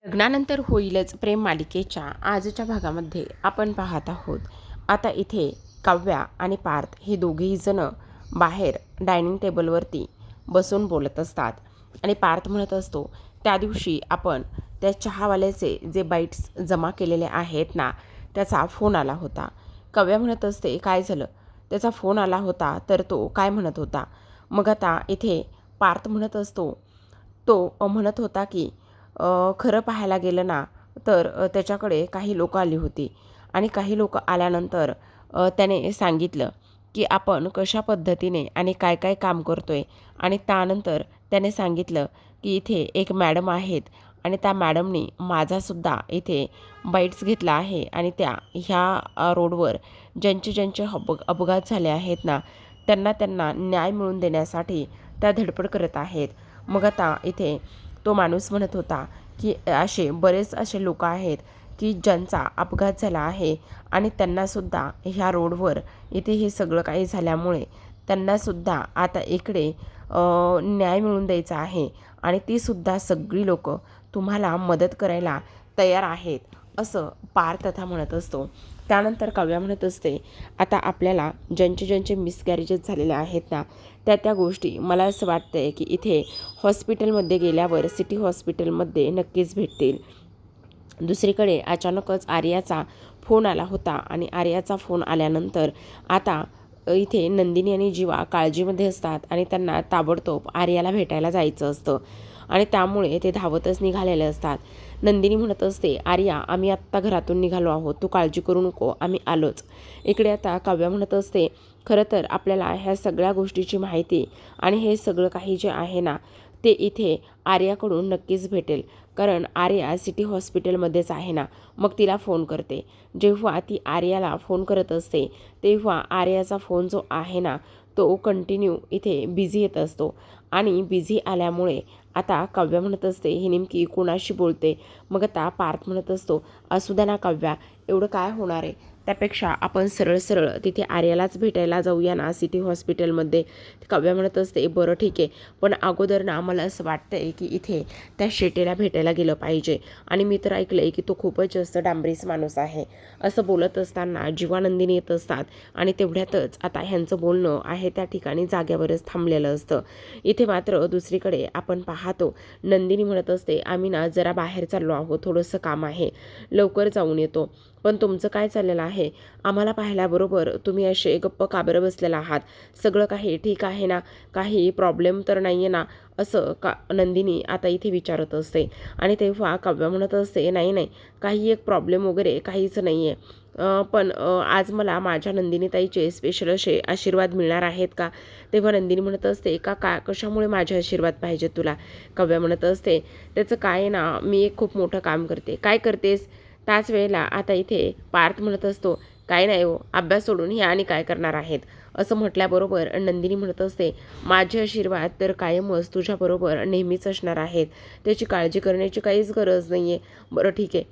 लग्नानंतर होईलच प्रेम मालिकेच्या आजच्या भागामध्ये आपण पाहत आहोत. आता इथे काव्या आणि पार्थ हे दोघेही जण बाहेर डायनिंग टेबलवरती बसून बोलत असतात आणि पार्थ म्हणत असतो, त्या दिवशी आपण त्या चहावाल्याचे जे बाईट्स जमा केलेले आहेत ना, त्याचा फोन आला होता. काव्या म्हणत असते, काय झालं? त्याचा फोन आला होता तर तो काय म्हणत होता? मग आता इथे पार्थ म्हणत असतो, तो म्हणत होता की खरं पाहायला गेलं ना तर त्याच्याकडे काही लोकं आली होती आणि काही लोकं आल्यानंतर त्याने सांगितलं की आपण कशा पद्धतीने आणि काय काय काम करतोय आणि त्यानंतर त्याने सांगितलं की इथे एक मॅडम आहेत आणि त्या मॅडमनी माझासुद्धा इथे बाईट्स घेतला आहे आणि त्या ह्या रोडवर ज्यांचे अपघात झाले आहेत ना, त्यांना त्यांना न्याय मिळवून देण्यासाठी त्या धडपड करत आहेत. मग आता इथे तो माणूस म्हणत होता की बरेच असे लोक आहेत की ज्यांचा अपघात झाला आहे आणि त्यांनासुद्धा ह्या रोडवर इथे हे सगळं काही झाल्यामुळे त्यांनासुद्धा आता इकडे न्याय मिळवून द्यायचा आहे आणि तीसुद्धा सगळी लोक तुम्हाला मदत करायला तयार आहेत, असं पार्थ तथा म्हणत असतो. त्यानंतर काव्या म्हणत असते, आता आपल्याला ज्यांचे मिसकॅरेजेस झालेले आहेत ना, त्या गोष्टी मला असं वाटतं आहे की इथे हॉस्पिटलमध्ये गेल्यावर सिटी हॉस्पिटलमध्ये नक्कीच भेटतील. दुसरीकडे अचानकच आर्याचा फोन आला होता आणि आर्याचा फोन आल्यानंतर आता इथे नंदिनी आणि जीवा काळजीमध्ये असतात आणि त्यांना ताबडतोब आर्याला भेटायला जायचं असतं आणि त्यामुळे ते धावतच निघालेले असतात. नंदिनी म्हणत असते, आर्या आम्ही आत्ता घरातून निघालो आहोत, तू काळजी करू नको, आम्ही आलोच. इकडे आता काव्या म्हणत असते, खरं तर आपल्याला ह्या सगळ्या गोष्टीची माहिती आणि हे सगळं काही जे आहे ना, ते इथे आर्याकडून नक्कीच भेटेल, कारण आर्या सिटी हॉस्पिटलमध्येच आहे ना. मग तिला फोन करते. जेव्हा ती आर्याला फोन करत असते तेव्हा आर्याचा फोन जो आहे ना, तो कंटिन्यू इथे बिझी येत असतो आणि बिझी आल्यामुळे आता काव्या म्हणत असते, ही नेमकी कोणाशी बोलते? मग आता पार्थ म्हणत असतो, असू द्या ना काव्या, एवढं काय होणार आहे? त्यापेक्षा आपण सरळ सरळ तिथे आर्यालाच भेटायला जाऊया ना सिटी हॉस्पिटलमध्ये. काव्या म्हणत असते, बरं ठीक आहे, पण अगोदर ना मला असं वाटतं आहे की इथे त्या शेटेला भेटायला गेलं पाहिजे आणि मी तर ऐकलं आहे की तो खूपच जास्त डांबरीस माणूस आहे. असं बोलत असताना जीवानंदिनी येत असतात आणि तेवढ्यातच आता ह्यांचं बोलणं आहे त्या ठिकाणी जाग्यावरच थांबलेलं असतं. इथे मात्र दुसरीकडे आपण पाहतो, नंदिनी म्हणत असते, आम्ही ना जरा बाहेर चाललो आहोत, थोडंसं काम आहे, लवकर जाऊन येतो. पण तुमचं काय चाललेलं आहे? आम्हाला पाहिल्याबरोबर तुम्ही असे गप्प का बरं बसलेला आहात? सगळं काही ठीक आहे ना? काही प्रॉब्लेम तर नाही आहे ना? असं नंदिनी आता इथे विचारत असते आणि तेव्हा काव्या म्हणत असते, नाही नाही, काही एक प्रॉब्लेम वगैरे काहीच नाही आहे, पण आज मला माझ्या नंदिनीताईचे स्पेशल असे आशीर्वाद मिळणार आहेत का? तेव्हा नंदिनी म्हणत असते, कशामुळे माझे आशीर्वाद पाहिजे तुला? काव्या म्हणत असते, त्याचं काय आहे ना, मी एक खूप मोठं काम करते. काय करतेस? त्याच वेळेला आता इथे पार्थ म्हणत असतो, काय नाही हो, अभ्यास सोडून हे आणि काय करणार आहेत? असं म्हटल्याबरोबर नंदिनी म्हणत असते, माझे आशीर्वाद तर कायमच तुझ्याबरोबर नेहमीच असणार आहेत, त्याची काळजी करण्याची काहीच गरज नाही आहे. बरं ठीक आहे.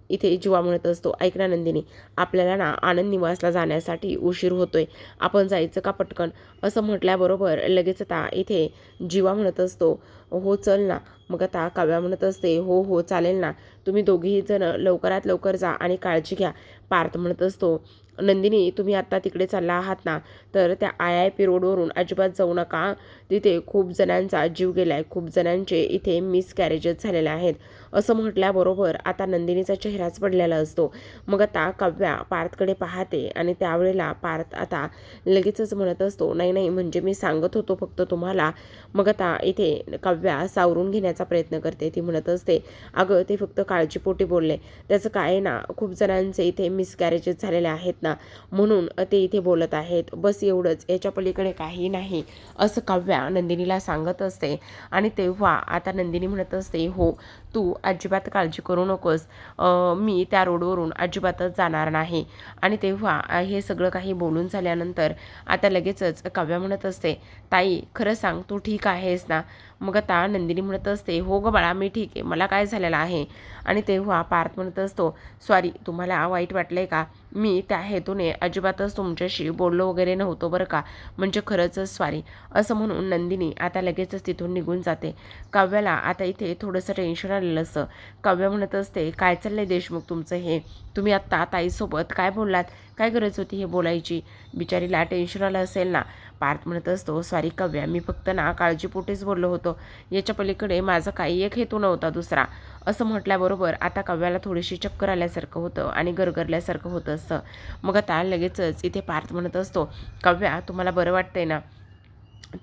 इथे जीवा म्हणत असतो, ऐक ना नंदिनी, आपल्याला ना आनंद निवासला जाण्यासाठी उशीर होतोय, आपण जायचं का पटकन? असं म्हटल्याबरोबर लगेच आता इथे जीवा म्हणत असतो, हो चल ना. मग आता काव्या म्हणत असते, हो हो चालेल ना, तुम्ही दोघेही जण लवकरात लवकर जा आणि काळजी घ्या. पार्थ म्हणत असतो, नंदिनी तुम्ही आत्ता तिकडे चालला आहात ना, तर त्या IIP रोडवरून अजिबात जाऊ नका. तिथे खूप जणांचा जीव गेला आहे, खूप जणांचे इथे मिसकॅरेजेस झालेले आहेत. असं म्हटल्याबरोबर आता नंदिनीचा चेहराच पडलेला असतो. मग आता काव्या पार्थकडे पाहते आणि त्यावेळेला पार्थ आता लगेचच म्हणत असतो, नाही नाही, म्हणजे मी सांगत होतो फक्त तुम्हाला. मग आता इथे काव्या सावरून घेण्याचा प्रयत्न करते. ती म्हणत असते, अगं ते फक्त काळजीपोटी बोलले, त्याचं काय ना, खूप जणांचे इथे मिसकॅरेजेस झालेले आहेत ना, म्हणून ते इथे बोलत आहेत, बस एवढंच, याच्या पलीकडे काही नाही, असं काव्या नंदिनीला सांगत असते. आणि तेव्हा आता नंदिनी म्हणत असते, हो तू अजिबात काळजी करू नकोस, मी त्या रोडवरून अजिबातच जाणार नाही. आणि तेव्हा हे सगळं काही बोलून झाल्यानंतर आता लगेचच काव्या म्हणत असते, ताई खरं सांग, तू ठीक आहेस ना? मग आता नंदिनी म्हणत असते, हो गं बाळा, मी ठीक आहे, मला काय झालेलं आहे? आणि तेव्हा पार्थ म्हणत असतो, सॉरी, तुम्हाला वाईट वाटलं आहे का? मी त्या हेतूने अजिबातच तुमच्याशी बोललो वगैरे नव्हतो बरं का, म्हणजे खरंच सॉरी, असं म्हणून नंदिनी आता लगेचच तिथून निघून जाते. काव्याला आता इथे थोडंसं टेन्शन आलेलं असतं. काव्य म्हणत असते, काय चाललंय देशमुख तुमचं हे? तुम्ही आत्ता ताईसोबत काय बोललात? काय गरज होती हे बोलायची? बिचारीला टेन्शन आलं असेल ना. पार्थ म्हणत असतो, सॉरी काव्या, मी फक्त ना काळजीपोटीच बोललो होतो, याच्या पलीकडे माझा काही एक हेतू नव्हता दुसरा. असं म्हटल्याबरोबर आता काव्याला थोडीशी चक्कर आल्यासारखं होतं आणि गरगरल्यासारखं होतं असतं. मग आता लगेचच इथे पार्थ म्हणत असतो, काव्या तुम्हाला बरं वाटतंय ना?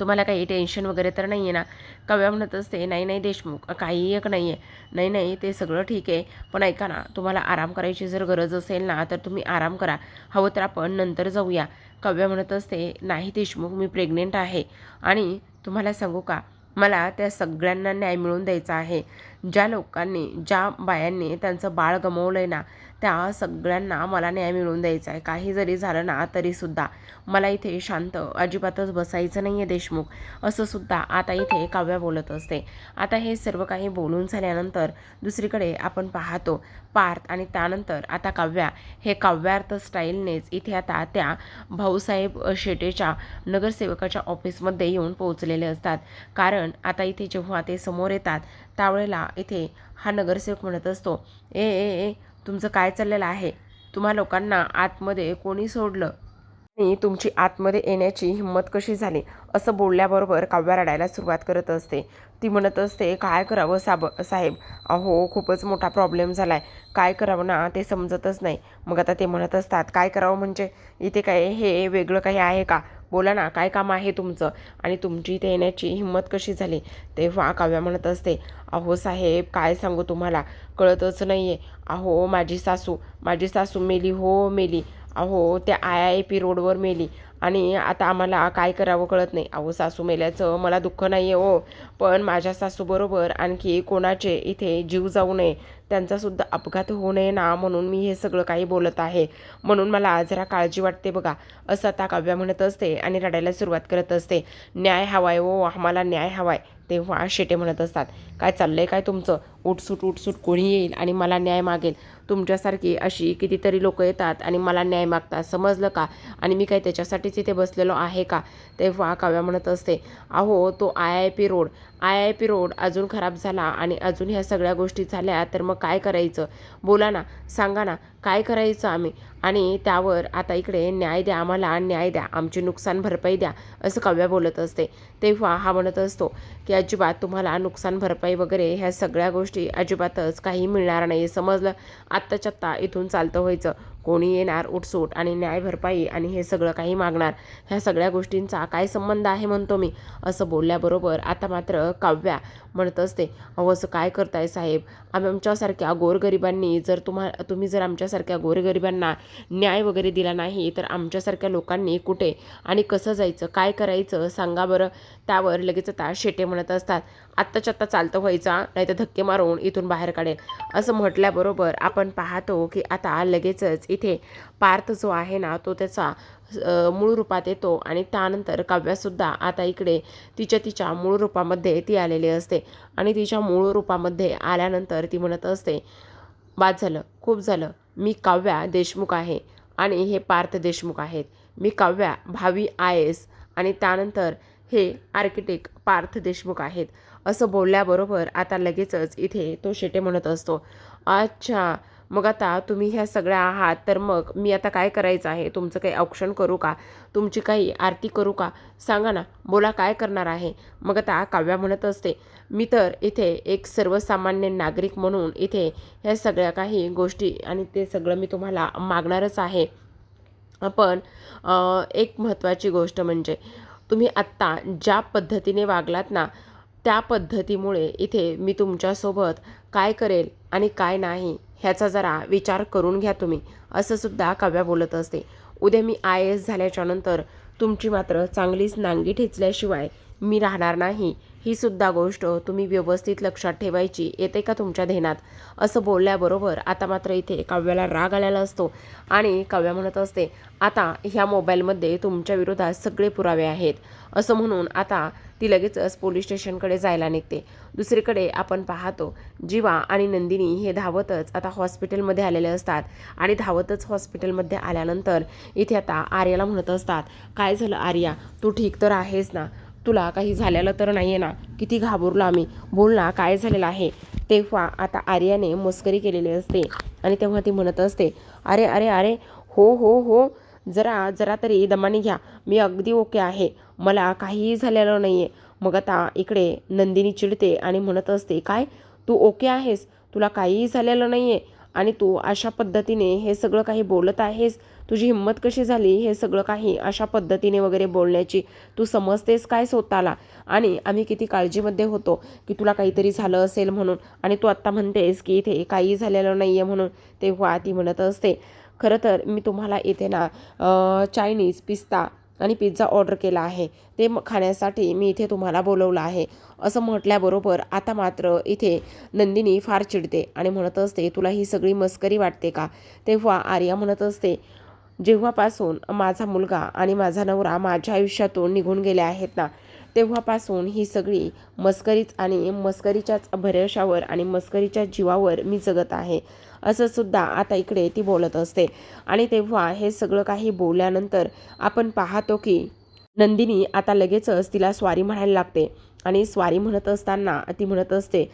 तुम्हाला काही टेन्शन वगैरे तर नाही आहे ना? काव्या म्हणत असते, नाही नाही देशमुख, काही एक नाही आहे. नाही नाही, ते सगळं ठीक आहे, पण ऐका ना, तुम्हाला आराम करायची जर गरज असेल ना तर तुम्ही आराम करा, हवं तर आपण नंतर जाऊया. काव्या म्हणत असते, नाही देशमुख, मी प्रेग्नेंट आहे आणि तुम्हाला सांगू का, मला त्या सगळ्यांना न्याय मिळवून द्यायचा आहे. ज्या लोकांनी, ज्या बायांनी त्यांचं बाळ गमावलं आहे ना, त्या सगळ्यांना मला न्याय मिळवून द्यायचा आहे. काही जरी झालं ना तरीसुद्धा मला इथे शांत अजिबातच बसायचं नाही आहे देशमुख, असं सुद्धा आता इथे काव्या बोलत असते. आता हे सर्व काही बोलून झाल्यानंतर दुसरीकडे आपण पाहतो पार्थ आणि त्यानंतर आता काव्या हे काव्यार्थ स्टाईलनेच इथे आता त्या भाऊसाहेब शेटेच्या नगरसेवकाच्या ऑफिसमध्ये येऊन पोहोचलेले असतात. कारण आता इथे जेव्हा ते समोर येतात त्यावेळेला इथे हा नगरसेवक म्हणत असतो, ए ए ए तुमचं काय चाललेलं आहे? तुम्हा लोकांना आतमध्ये कोणी सोडलं आणि तुमची आतमध्ये येण्याची हिंमत कशी झाली? असं बोलल्याबरोबर काव्या रडायला सुरुवात करत असते. ती म्हणत असते, काय करावं साहेब, अहो खूपच मोठा प्रॉब्लेम झाला आहे, काय करावं ना ते समजतच नाही. मग आता ते म्हणत असतात, काय करावं म्हणजे इथे काय हे वेगळं काही आहे का? बोला ना, काय काम आहे तुमचं आणि तुमची इथे येण्याची हिंमत कशी झाली? तेव्हा काव्या म्हणत असते, अहो साहेब काय सांगू तुम्हाला, कळतच नाही आहे. अहो माझी सासू मेली हो मेली. अहो त्या IIP रोडवर मेली आणि आता आम्हाला काय करावं कळत नाही. अहो सासू मेल्याचं मला दुःख नाही आहे हो, पण माझ्या सासूबरोबर आणखी कोणाचे इथे जीव जाऊ नये, त्यांचासुद्धा अपघात होऊ नये ना, म्हणून मी हे सगळं काही बोलत आहे. म्हणून मला जरा काळजी वाटते बघा, असं आता काव्या म्हणत असते आणि रडायला सुरुवात करत असते. न्याय हवाय हो, आम्हाला न्याय हवाय. तेव्हा शेटे म्हणत असतात, काय चाललंय काय तुमचं? उठसूट कोणी येईल आणि मला न्याय मागेल. तुमच्यासारखी अशी कितीतरी लोक येतात आणि मला न्याय मागतात, समजलं का? आणि मी काय त्याच्यासाठीच इथे बसलेलो आहे का? तेव्हा काव्या म्हणत असते, अहो तो IIP रोड अजून खराब झाला आणि अजून ह्या सगळ्या गोष्टी झाल्या तर मग काय करायचं? बोला ना, सांगा ना, काय करायचं आम्ही? आणि त्यावर आता इकडे न्याय द्या, आम्हाला न्याय द्या, आमची नुकसान भरपाई द्या, असं काव्या बोलत असते. तेव्हा हा म्हणत असतो की अजिबात तुम्हाला नुकसान भरपाई वगैरे ह्या सगळ्या गोष्टी अजिबातच काही मिळणार नाही, समजलं? आत्ताच्या आत्ता इथून चालतं व्हायचं, कोणी येणार उठसूट आणि न्याय भरपाई आणि हे सगळं काही मागणार, ह्या सगळ्या गोष्टींचा काय संबंध आहे म्हणतो मी? असं बोलल्याबरोबर आता मात्र काव्या म्हणत असते, अहो असं काय करताय साहेब? आमच्यासारख्या गोरगरिबांनी जर तुम्ही जर आमच्यासारख्या गोरगरिबांना न्याय वगैरे दिला नाही तर आमच्यासारख्या लोकांनी कुठे आणि कसं जायचं, काय करायचं सांगा बरं? त्यावर लगेच आता शेटे म्हणत असतात, आत्ताच्या आत्ता चालतं व्हायचा, नाही तर धक्के मारून इथून बाहेर काढेल. असं म्हटल्याबरोबर आपण पाहतो की आता लगेचच इथे पार्थ जो आहे ना तो त्याचा मूळ रूपात येतो आणि त्यानंतर काव्यासुद्धा आता इकडे तिच्या मूळ रूपामध्ये ती आलेली असते आणि तिच्या मूळ रूपामध्ये आल्यानंतर ती म्हणत असते, बाद झालं, खूप झालं, मी काव्या देशमुख आहे आणि हे पार्थ देशमुख आहेत. मी काव्या भावी IAS आणि त्यानंतर हे आर्किटेक्ट पार्थ देशमुख आहेत. असं बोलल्याबरोबर आता लगेचच इथे तो शेटे म्हणत असतो, अच्छा मग आता तुम्ही ह्या सगळ्या आहात तर मग मी आता काय करायचं आहे? तुमचं काही औक्षण करू का? तुमची काही आरती करू का? सांगा ना, बोला काय करणार आहे? मग आता काव्या म्हणत असते, मी तर इथे एक सर्वसामान्य नागरिक म्हणून इथे ह्या सगळ्या काही गोष्टी आणि ते सगळं मी तुम्हाला मागणारच आहे. पण एक महत्त्वाची गोष्ट म्हणजे तुम्ही आत्ता ज्या पद्धतीने वागलात ना, त्या पद्धतीमुळे इथे मी तुमच्यासोबत काय करेल आणि काय नाही ह्याचा जरा विचार करून घ्या तुम्ही, असं सुद्धा काव्या बोलत असते. उद्या मी IAS झाल्याच्यानंतर तुमची मात्र चांगलीच नांगी ठेचल्याशिवाय मी राहणार नाही, ही सुद्धा गोष्ट तुम्ही व्यवस्थित लक्षात ठेवायची, येते का तुमच्या ध्यानात? असं बोलल्याबरोबर आता मात्र इथे काव्याला राग आलेला असतो आणि काव्या म्हणत असते, आता ह्या मोबाईलमध्ये तुमच्या विरोधात सगळे पुरावे आहेत, असं म्हणून आता ती लगेचच पोलीस स्टेशनकडे जायला निघते. दुसरीकडे आपण पाहतो जीवा आणि नंदिनी हे धावतच आता हॉस्पिटलमध्ये आलेले असतात आणि धावतच हॉस्पिटलमध्ये आल्यानंतर इथे आता आर्याला म्हणत असतात, काय झालं आर्या, तू ठीक तर आहेस ना, तुला काही झालेलं तर नाही आहे ना, किती घाबरलो आम्ही, बोल ना काय झालेलं आहे. तेव्हा आता आर्याने मस्करी केलेली असते आणि तेव्हा ती म्हणत असते, अरे अरे अरे हो हो हो, जरा जरा तरी दमाने घ्या, मी अगदी ओके आहे, मला काहीही झालेलं नाही आहे. मग आता इकडे नंदिनी चिडते आणि म्हणत असते, काय तू ओके आहेस, तुला काहीही झालेलं नाही आहे आणि तू अशा पद्धतीने हे सगळं काही बोलत आहेस, तुझी हिंमत कशी झाली हे सगळं काही अशा पद्धतीने वगैरे बोलण्याची, तू समजतेस काय स्वतःला, आणि आम्ही किती काळजीमध्ये होतो की तुला काहीतरी झालं असेल म्हणून, आणि तू आत्ता म्हणतेस की इथे काही झालेलं नाही आहे म्हणून. तेव्हा ती म्हणत असते, खरं तर मी तुम्हाला इथे ना चायनीज पिस्ता आणि पिझ्झा ऑर्डर केला आहे, ते खाण्यासाठी मी इथे तुम्हाला बोलवलं आहे. असं म्हटल्याबरोबर आता मात्र इथे नंदिनी फार चिडते आणि म्हणत असते, तुला ही सगळी मस्करी वाटते का. तेव्हा आर्या म्हणत असते, जेव्हापासून माझा मुलगा आणि माझा नवरा माझ्या आयुष्यातून निघून गेले आहेत ना, तेव्हापासून ही सगळी मस्करीच आणि मस्करीच्याच भरवशावर आणि मस्करीच्या जीवावर मी जगत आहे, असं सुद्धा आता इकडे ती बोलत असते. आणि तेव्हा हे सगळं काही बोलल्यानंतर आपण पाहतो की नंदिनी आता लगेचच तिला स्वारी म्हणायला लागते आणि स्वारी म्हणत असताना ती म्हणत असते,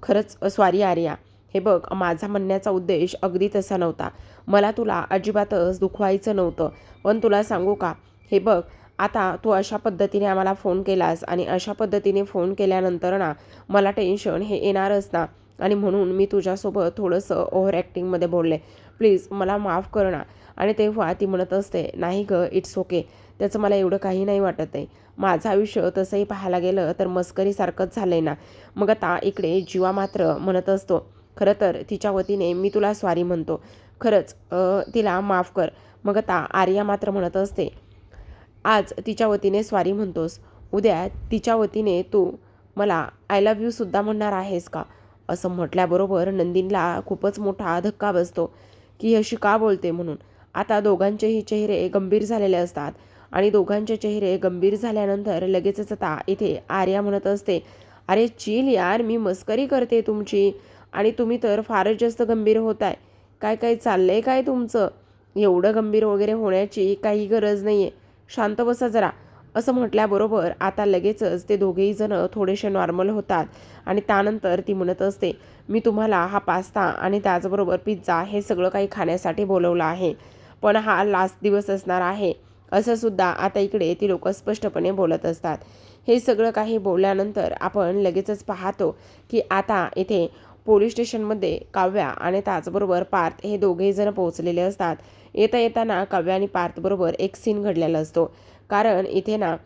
खरंच स्वारी आर्या, हे बघ माझा म्हणण्याचा उद्देश अगदी तसा नव्हता, मला तुला अजिबातच दुखवायचं नव्हतं, पण तुला सांगू का, हे बघ आता तू अशा पद्धतीने आम्हाला फोन केलास आणि अशा पद्धतीने फोन केल्यानंतर ना मला टेन्शन हे येणारच ना, आणि म्हणून मी तुझ्यासोबत थोडंसं ओव्हर ॲक्टिंगमध्ये बोलले, प्लीज मला माफ कर ना. आणि तेव्हा ती म्हणत असते, नाही गं इट्स ओके, त्याचं मला एवढं काही नाही वाटत आहे, माझं आयुष्य तसंही पाहायला गेलं तर मस्करीसारखंच झालं आहे ना. मग आता इकडे जीवा मात्र म्हणत असतो, खरं तर तिच्या वतीने मी तुला सॉरी म्हणतो, खरंच तिला माफ कर. मग आता आर्या मात्र म्हणत असते, आज तिच्या वतीने सॉरी म्हणतोस, उद्या तिच्या वतीने तू मला आय लव्ह यू सुद्धा म्हणणार आहेस का. असं म्हटल्याबरोबर नंदिनीला खूपच मोठा धक्का बसतो की अशी का बोलते म्हणून. आता दोघांचेही चेहरे गंभीर झालेले असतात आणि दोघांचे चेहरे गंभीर झाल्यानंतर लगेचच आता इथे आर्या म्हणत असते, अरे चिल यार, मी मस्करी करते तुमची आणि तुम्ही तर फारच जास्त गंभीर होताय, काय काय चाललंय काय तुमचं, एवढं गंभीर वगैरे होण्याची काही गरज नाही आहे, शांत बसा जरा. असं म्हटल्याबरोबर आता लगेचच ते दोघेही जण थोडेसे नॉर्मल होतात आणि त्यानंतर ती म्हणत असते, मी तुम्हाला हा पास्ता आणि त्याचबरोबर पिझ्झा हे सगळं काही खाण्यासाठी बोलवलं आहे, पण हा लास्ट दिवस असणार आहे, असं सुद्धा आता इकडे ती लोक स्पष्टपणे बोलत असतात. हे सगळं काही बोलल्यानंतर आपण लगेचच पाहतो की आता इथे पोलीस स्टेशनमध्ये काव्या आणि त्याचबरोबर पार्थ हे दोघेही जण पोहोचलेले असतात. येता येताना काव्या आणि पार्थबरोबर एक सीन घडलेला असतो, कारण इथे ना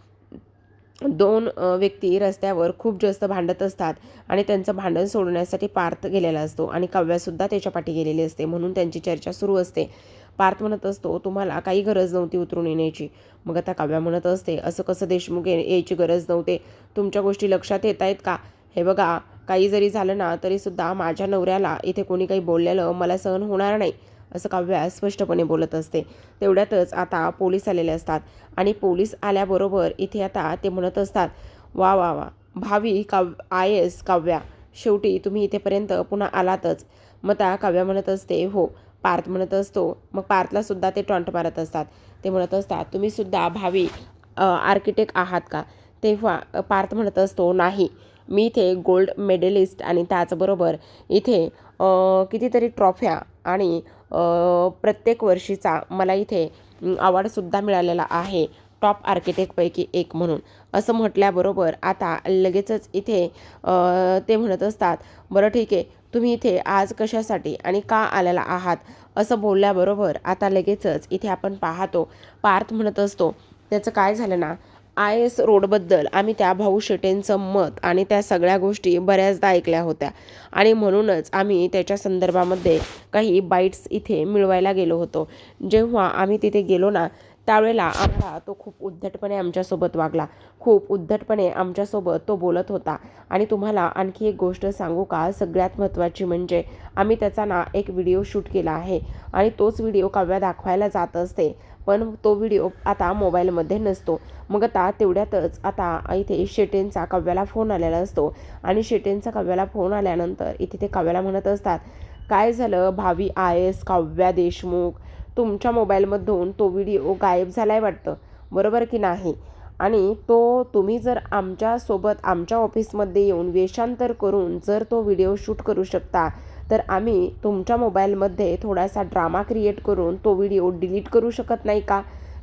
दोन व्यक्ती रस्त्यावर खूप जास्त भांडत असतात आणि त्यांचं भांडण सोडवण्यासाठी पार्थ गेलेला असतो आणि काव्यासुद्धा त्याच्या पाठी गेलेली असते, म्हणून त्यांची चर्चा सुरू असते. पार्थ म्हणत असतो, तुम्हाला काही गरज नव्हती उतरून येण्याची. मग आता काव्या म्हणत असते, असं कसं देशमुख यायची गरज नव्हते, तुमच्या गोष्टी लक्षात येत आहेत का. हे बघा, काही जरी झालं ना तरीसुद्धा माझ्या नवऱ्याला इथे कोणी काही बोललेलं मला सहन होणार नाही, असं काव्या स्पष्टपणे बोलत असते. तेवढ्यातच आता पोलीस आलेले असतात आणि पोलीस आल्याबरोबर इथे आता ते म्हणत असतात, वा वा वा भावी IAS काव्या, शेवटी तुम्ही इथेपर्यंत पुन्हा आलातच. मग त्या काव्या म्हणत असते, हो. पार्थ म्हणत असतो, मग पार्थला सुद्धा ते टॉन्ट मारत असतात. ते म्हणत असतात, तुम्ही सुद्धा भावी आर्किटेक्ट आहात का. तेव्हा पार्थ म्हणत असतो, नाही, मी इथे गोल्ड मेडलिस्ट आणि त्याचबरोबर इथे कितीतरी ट्रॉफ्या आणि प्रत्येक वर्षीचा मला इथे अवॉर्डसुद्धा मिळालेला आहे, टॉप आर्किटेक्टपैकी एक म्हणून. असं म्हटल्याबरोबर आता लगेचच इथे ते म्हणत असतात, बरं ठीक आहे, तुम्ही इथे आज कशासाठी आणि का आलेला आहात. असं बोलल्याबरोबर आता लगेचच इथे आपण पाहतो पार्थ म्हणत असतो, त्याचं काय झालं ना, IAS रोडबद्दल आम्ही त्या भाऊ शेटेंचं मत आणि त्या सगळ्या गोष्टी बऱ्याचदा ऐकल्या होत्या आणि म्हणूनच आम्ही त्याच्या संदर्भामध्ये काही बाईट्स इथे मिळवायला गेलो होतो. जेव्हा आम्ही तिथे गेलो ना त्यावेळेला आम्हाला तो खूप उद्धटपणे आमच्यासोबत वागला, खूप उद्धटपणे आमच्यासोबत तो बोलत होता. आणि तुम्हाला आणखी एक गोष्ट सांगू का, सगळ्यात महत्त्वाची म्हणजे आम्ही त्याचा ना एक व्हिडिओ शूट केला आहे आणि तोच व्हिडिओ काव्या दाखवायला जात असते पण तो व्हिडिओ आता मोबाईलमध्ये नसतो. मग आता तेवढ्यातच आता इथे शेटेंचा काव्याला फोन आलेला असतो आणि शेटेंचा काव्याला फोन आल्यानंतर इथे ते काव्याला म्हणत असतात, काय झालं भावी IAS काव्या देशमुख, तुमच्या मोबाईलमधून तो व्हिडिओ गायब झालाय वाटतं, बरोबर की नाही? आणि तो तुम्ही जर आमच्यासोबत आमच्या ऑफिसमध्ये येऊन वेषांतर करून जर तो व्हिडिओ शूट करू शकता, तर आम्ही तुमच्या मोबाईलमध्ये थोडासा ड्रामा क्रिएट करून तो व्हिडिओ डिलीट करू शकत नाही का?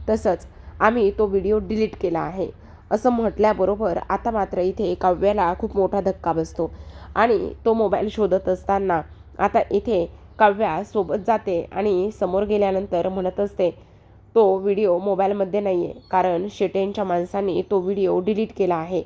तसंच आम्ही तो व्हिडिओ डिलीट केला आहे असं म्हटल्याबरोबर आता मात्र इथे काव्याला खूप मोठा धक्का बसतो आणि तो मोबाईल शोधत असताना आता इथे काव्या सोबत जाते आणि समोर गेल्यानंतर म्हणत असते, तो व्हिडिओ मोबाईलमध्ये नाही आहे, कारण शेटेंच्या माणसांनी तो व्हिडिओ डिलीट केला आहे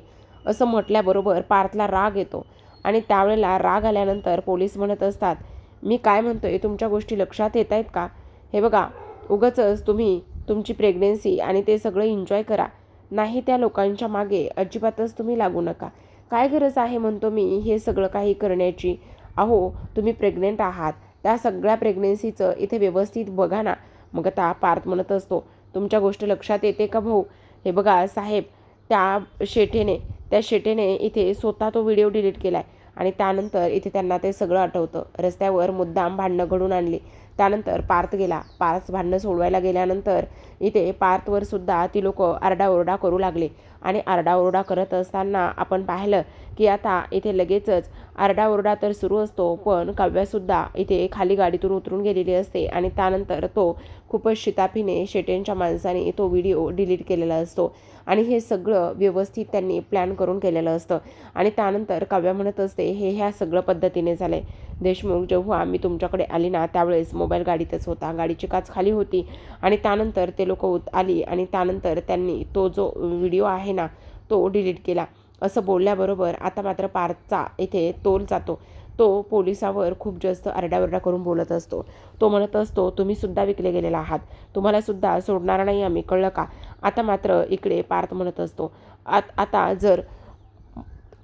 असं म्हटल्याबरोबर पार्थला राग येतो आणि त्यावेळेला राग आल्यानंतर पोलीस म्हणत असतात, मी काय म्हणतोय तुमच्या गोष्टी लक्षात येत आहेत का? हे बघा, उगाचच तुम्ही तुमची प्रेग्नेन्सी आणि ते सगळं एन्जॉय करा, नाही त्या लोकांच्या मागे अजिबातच तुम्ही लागू नका. काय गरज आहे म्हणतो मी हे सगळं काही करण्याची? अहो, तुम्ही प्रेग्नेंट आहात, त्या सगळ्या प्रेग्नेन्सीचं इथे व्यवस्थित बघा ना. मग आता पार्थ म्हणत असतो, तुमच्या गोष्ट लक्षात येते का भाऊ? हे बघा साहेब, त्या शेटेने इथे स्वतः तो व्हिडिओ डिलीट केला आहे आणि त्यानंतर इथे त्यांना ते सगळं आठवतं. रस्त्यावर मुद्दाम भांडणं घडून आणली. त्यानंतर पार्थ गेला. पार्थ भांडणं सोडवायला गेल्यानंतर इथे पार्थवर सुद्धा ती लोक आरडाओरडा करू लागले आणि आरडाओरडा करत असताना आपण पाहिलं की आता इथे लगेचच आरडाओरडा तर सुरू असतो, पण काव्यासुद्धा इथे खाली गाडीतून उतरून गेलेली असते आणि त्यानंतर तो खूपच शिताफीने शेटेंच्या माणसाने तो व्हिडिओ डिलीट केलेला असतो आणि हे सगळं व्यवस्थित त्यांनी प्लॅन करून केलेलं असतं. आणि त्यानंतर काव्या म्हणत असते, ह्या सगळं पद्धतीने झालं आहे देशमुख, जेव्हा मी तुमच्याकडे आली ना त्यावेळेस मोबाईल गाडीतच होता, गाडीची काच खाली होती आणि त्यानंतर ते लोक आली आणि त्यानंतर त्यांनी तो जो व्हिडिओ आहे ना तो डिलीट केला असं बोलल्याबरोबर आता मात्र पार्थचा इथे तोल जातो. तो पोलिसावर खूप जास्त आरडाओरडा करून बोलत असतो. तो म्हणत असतो, तुम्ही सुद्धा विकले गेलेला आहात, तुम्हाला सुद्धा सोडणार नाही आम्ही, कळलं का? आता मात्र इकडे पार्थ म्हणत असतो, आता जर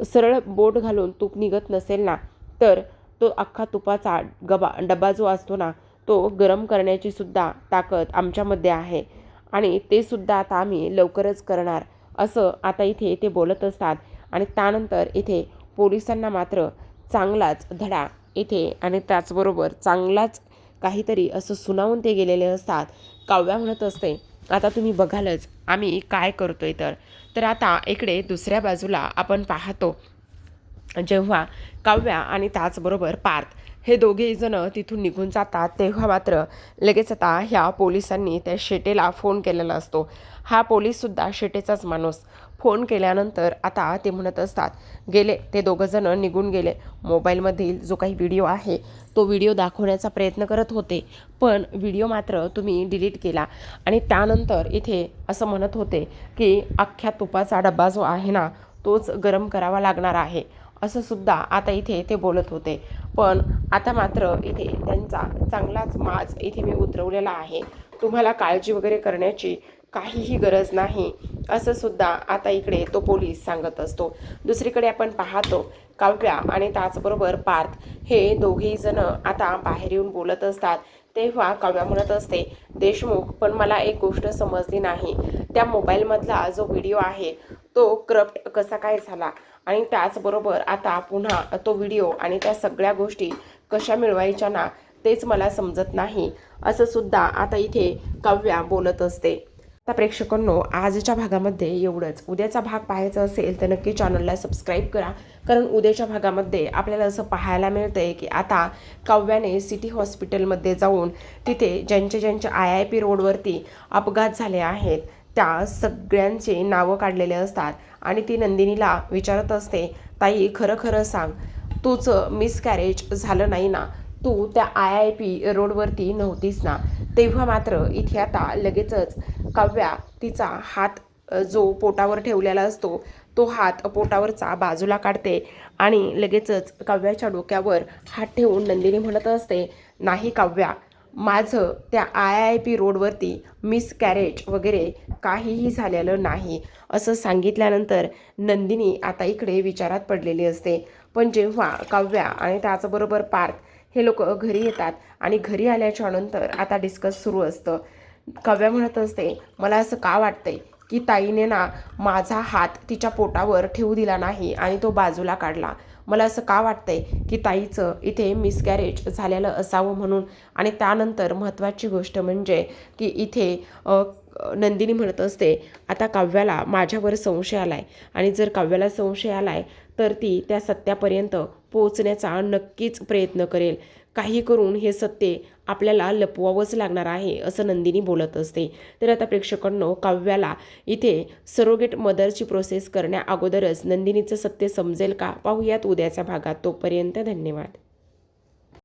सरळ बोट घालून तूप निघत नसेल ना, तर तो अख्खा तुपाचा डबा जो असतो ना तो गरम करण्याची सुद्धा ताकद आमच्यामध्ये आहे आणि ते सुद्धा आता आम्ही लवकरच करणार, असं आता इथे ते बोलत असतात. आणि त्यानंतर इथे पोलिसांना मात्र चांगलाच धडा इथे आणि त्याचबरोबर चांगलाच काहीतरी असं सुनावून ते गेलेले असतात. काव्या म्हणत असते, आता तुम्ही बघालच आम्ही काय करतोय. तर आता इकडे दुसऱ्या बाजूला आपण पाहतो, जेव्हा काव्या आणि त्याचबरोबर पार्थ हे दोघेही जण तिथून निघून जातात तेव्हा मात्र लगेच आता ह्या पोलिसांनी त्या शेटेला फोन केलेला असतो. हा पोलीससुद्धा शेटेचाच माणूस. फोन केल्यानंतर आता ते म्हणत असतात, गेले ते दोघंजणं निघून गेले. मोबाईलमधील जो काही व्हिडिओ आहे तो व्हिडिओ दाखवण्याचा प्रयत्न करत होते, पण व्हिडिओ मात्र तुम्ही डिलीट केला. आणि त्यानंतर इथे असं म्हणत होते की अख्ख्या तुपाचा डब्बा जो आहे ना तोच गरम करावा लागणार आहे, असं सुद्धा आता इथे ते बोलत होते. पण आता मात्र इथे त्यांचा चांगलाच माज इथे मी उतरवलेला आहे, तुम्हाला काळजी वगैरे करण्याची काहीही गरज नाही, असं सुद्धा आता इकडे तो पोलीस सांगत असतो. दुसरीकडे आपण पाहतो काव्या आणि त्याचबरोबर पार्थ हे दोघेही जण आता बाहेर येऊन बोलत असतात. तेव्हा काव्या म्हणत असते, देशमुख, पण मला एक गोष्ट समजली नाही, त्या मोबाईलमधला जो व्हिडिओ आहे तो करप्ट कसा काय झाला आणि त्याचबरोबर आता पुन्हा तो व्हिडिओ आणि त्या सगळ्या गोष्टी कशा मिळवायच्या ना तेच मला समजत नाही, असं सुद्धा आता इथे काव्या बोलत असते. आता प्रेक्षकांनो, आजच्या भागामध्ये एवढंच. उद्याचा भाग पाहायचा असेल तर नक्की चॅनलला सबस्क्राईब करा, कारण उद्याच्या भागामध्ये आपल्याला असं पाहायला मिळतंय की आता काव्याने सिटी हॉस्पिटलमध्ये जाऊन तिथे ज्यांचे IIP रोडवरती अपघात झाले आहेत त्या सगळ्यांचे नावं काढलेले असतात आणि ती नंदिनीला विचारत असते, ताई खरं खरं सांग, तुझं मिसकॅरेज झालं नाही ना, तू त्या IIP रोडवरती नव्हतीस ना? तेव्हा मात्र इथे आता लगेचच काव्या तिचा हात जो पोटावर ठेवलेला असतो तो हात पोटावरचा बाजूला काढते आणि लगेचच काव्याच्या डोक्यावर हात ठेवून नंदिनी म्हणत असते, नाही काव्या, माझं त्या IIP रोडवरती मिसकॅरेज वगैरे काहीही झालेलं नाही, असं सांगितल्यानंतर नंदिनी आता इकडे विचारात पडलेली असते. पण जेव्हा काव्या आणि त्याचबरोबर पार्थ हे लोक घरी येतात आणि घरी आल्याच्या नंतर आता डिस्कस सुरू असतं. काव्या म्हणत असते, मला असं का वाटतंय की ताईने ना माझा हात तिच्या पोटावर ठेवू दिला नाही आणि तो बाजूला काढला. मला असं का वाटतंय की ताईचं इथे मिसकॅरेज झालेलं असावं म्हणून. आणि त्यानंतर महत्त्वाची गोष्ट म्हणजे की इथे नंदिनी म्हणत असते, आता काव्याला माझ्यावर संशय आलाय आणि जर काव्याला संशय आलाय तर ती त्या सत्यापर्यंत पोहोचण्याचा नक्कीच प्रयत्न करेल. काही करून हे सत्य आपल्याला लपवावंच लागणार आहे असं नंदिनी बोलत असते. तर आता प्रेक्षकांनो, काव्याला इथे सरोगेट मदरची प्रोसेस करण्या अगोदरच नंदिनीचं सत्य समजेल का, पाहूयात उद्याच्या भागात. तोपर्यंत धन्यवाद.